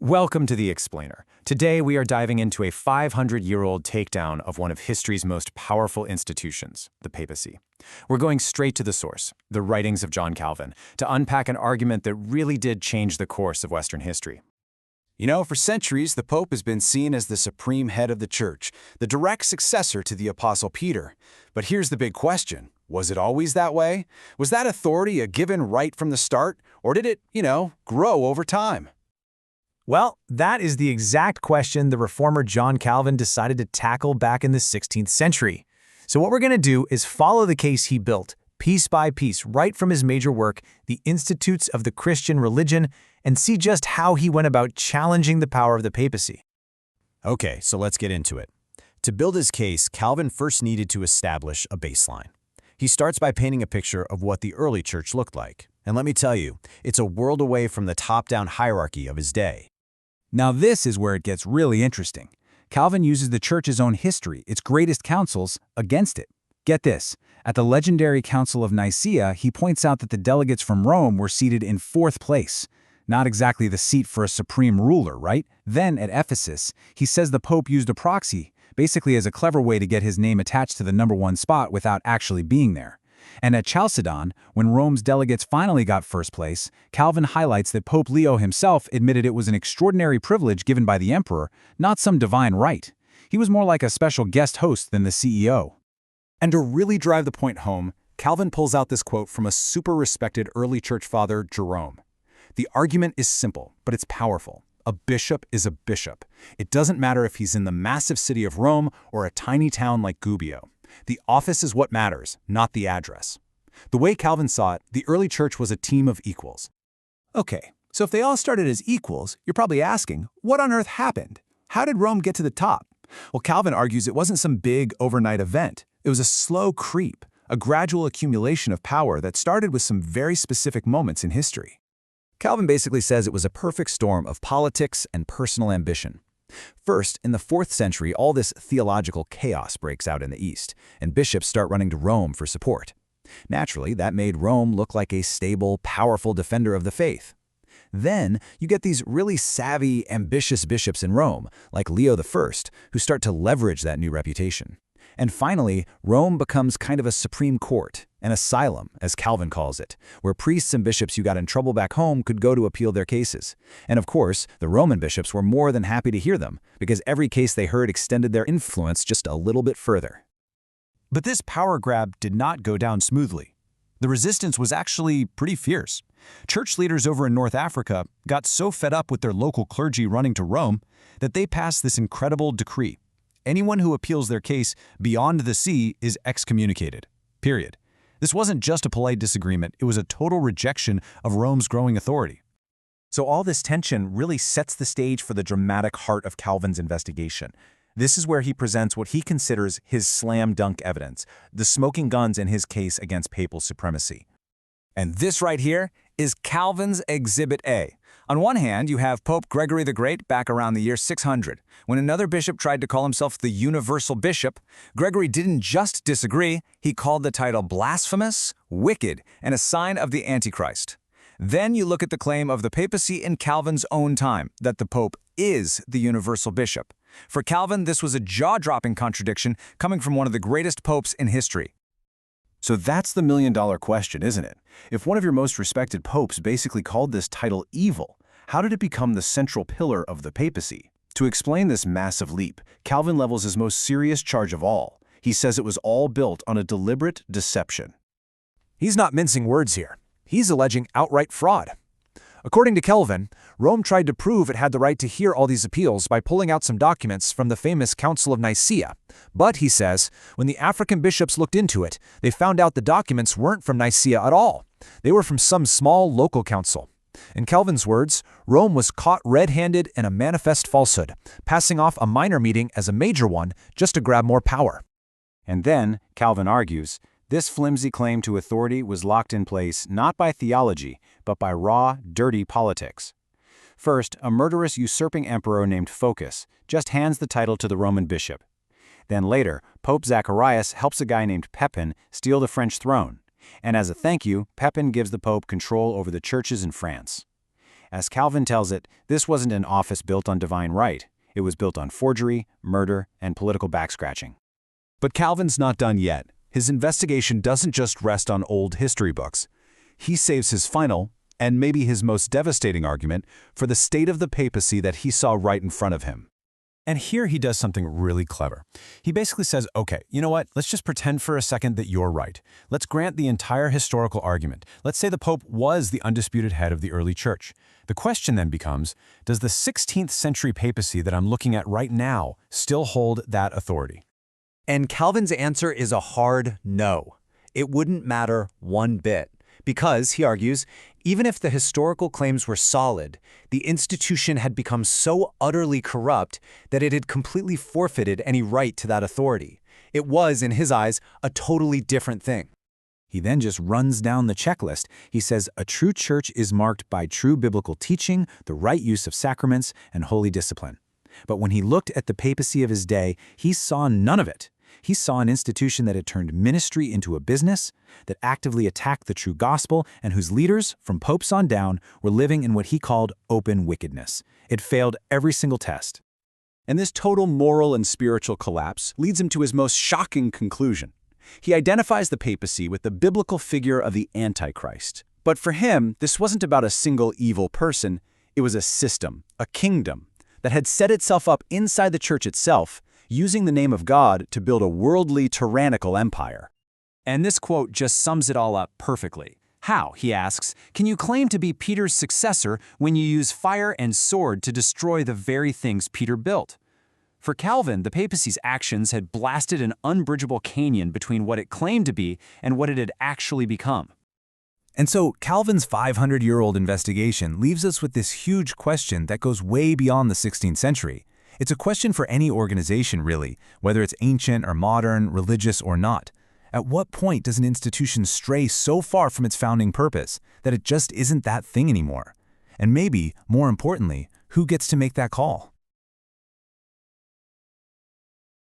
Welcome to The Explainer. Today we are diving into a 500-year-old takedown of one of history's most powerful institutions, the papacy. We're going straight to the source, the writings of John Calvin, to unpack an argument that really did change the course of Western history. You know, for centuries, the Pope has been seen as the supreme head of the Church, the direct successor to the Apostle Peter. But here's the big question. Was it always that way? Was that authority a given right from the start, or did it, grow over time? Well, that is the exact question the reformer John Calvin decided to tackle back in the 16th century. So what we're going to do is follow the case he built, piece by piece, right from his major work, The Institutes of the Christian Religion, and see just how he went about challenging the power of the papacy. Okay, so let's get into it. To build his case, Calvin first needed to establish a baseline. He starts by painting a picture of what the early church looked like. And let me tell you, it's a world away from the top-down hierarchy of his day. Now this is where it gets really interesting. Calvin uses the church's own history, its greatest councils, against it. Get this, at the legendary Council of Nicaea, he points out that the delegates from Rome were seated in fourth place. Not exactly the seat for a supreme ruler, right? Then, at Ephesus, he says the Pope used a proxy, basically as a clever way to get his name attached to the number one spot without actually being there. And at Chalcedon, when Rome's delegates finally got first place, Calvin highlights that Pope Leo himself admitted it was an extraordinary privilege given by the emperor, not some divine right. He was more like a special guest host than the CEO. And to really drive the point home, Calvin pulls out this quote from a super respected early church father, Jerome. The argument is simple, but it's powerful. A bishop is a bishop. It doesn't matter if he's in the massive city of Rome or a tiny town like Gubbio. The office is what matters, not the address. The way Calvin saw it, the early church was a team of equals. Okay, so if they all started as equals, you're probably asking, what on earth happened? How did Rome get to the top? Well, Calvin argues it wasn't some big overnight event. It was a slow creep, a gradual accumulation of power that started with some very specific moments in history. Calvin basically says it was a perfect storm of politics and personal ambition. First, in the 4th century, all this theological chaos breaks out in the East, and bishops start running to Rome for support. Naturally, that made Rome look like a stable, powerful defender of the faith. Then, you get these really savvy, ambitious bishops in Rome, like Leo I, who start to leverage that new reputation. And finally, Rome becomes kind of a supreme court, an asylum, as Calvin calls it, where priests and bishops who got in trouble back home could go to appeal their cases. And of course, the Roman bishops were more than happy to hear them, because every case they heard extended their influence just a little bit further. But this power grab did not go down smoothly. The resistance was actually pretty fierce. Church leaders over in North Africa got so fed up with their local clergy running to Rome that they passed this incredible decree. Anyone who appeals their case beyond the sea is excommunicated. Period. This wasn't just a polite disagreement, it was a total rejection of Rome's growing authority. So all this tension really sets the stage for the dramatic heart of Calvin's investigation. This is where he presents what he considers his slam dunk evidence, the smoking guns in his case against papal supremacy. And this right here is Calvin's Exhibit A. On one hand, you have Pope Gregory the Great back around the year 600. When another bishop tried to call himself the universal bishop, Gregory didn't just disagree, he called the title blasphemous, wicked, and a sign of the Antichrist. Then you look at the claim of the papacy in Calvin's own time, that the Pope is the universal bishop. For Calvin, this was a jaw-dropping contradiction coming from one of the greatest popes in history. So that's the million-dollar question, isn't it? If one of your most respected popes basically called this title evil, how did it become the central pillar of the papacy? To explain this massive leap, Calvin levels his most serious charge of all. He says it was all built on a deliberate deception. He's not mincing words here. He's alleging outright fraud. According to Calvin, Rome tried to prove it had the right to hear all these appeals by pulling out some documents from the famous Council of Nicaea. But, he says, when the African bishops looked into it, they found out the documents weren't from Nicaea at all. They were from some small local council. In Calvin's words, Rome was caught red-handed in a manifest falsehood, passing off a minor meeting as a major one just to grab more power. And then, Calvin argues, this flimsy claim to authority was locked in place not by theology, but by raw, dirty politics. First, a murderous usurping emperor named Phocas just hands the title to the Roman bishop. Then later, Pope Zacharias helps a guy named Pepin steal the French throne. And as a thank you, Pepin gives the Pope control over the churches in France. As Calvin tells it, this wasn't an office built on divine right. It was built on forgery, murder, and political backscratching. But Calvin's not done yet. His investigation doesn't just rest on old history books. He saves his final, and maybe his most devastating argument, for the state of the papacy that he saw right in front of him. And here he does something really clever. He basically says, okay, you know what? Let's just pretend for a second that you're right. Let's grant the entire historical argument. Let's say the Pope was the undisputed head of the early church. The question then becomes, does the 16th century papacy that I'm looking at right now still hold that authority? And Calvin's answer is a hard no. It wouldn't matter one bit. Because, he argues, even if the historical claims were solid, the institution had become so utterly corrupt that it had completely forfeited any right to that authority. It was, in his eyes, a totally different thing. He then just runs down the checklist. He says a true church is marked by true biblical teaching, the right use of sacraments, and holy discipline. But when he looked at the papacy of his day, he saw none of it. He saw an institution that had turned ministry into a business, that actively attacked the true gospel, and whose leaders, from popes on down, were living in what he called open wickedness. It failed every single test. And this total moral and spiritual collapse leads him to his most shocking conclusion. He identifies the papacy with the biblical figure of the Antichrist. But for him, this wasn't about a single evil person. It was a system, a kingdom, that had set itself up inside the church itself, using the name of God to build a worldly, tyrannical empire. And this quote just sums it all up perfectly. How, he asks, can you claim to be Peter's successor when you use fire and sword to destroy the very things Peter built? For Calvin, the papacy's actions had blasted an unbridgeable canyon between what it claimed to be and what it had actually become. And so Calvin's 500-year-old investigation leaves us with this huge question that goes way beyond the 16th century. It's a question for any organization, really, whether it's ancient or modern, religious or not. At what point does an institution stray so far from its founding purpose that it just isn't that thing anymore? And maybe, more importantly, who gets to make that call?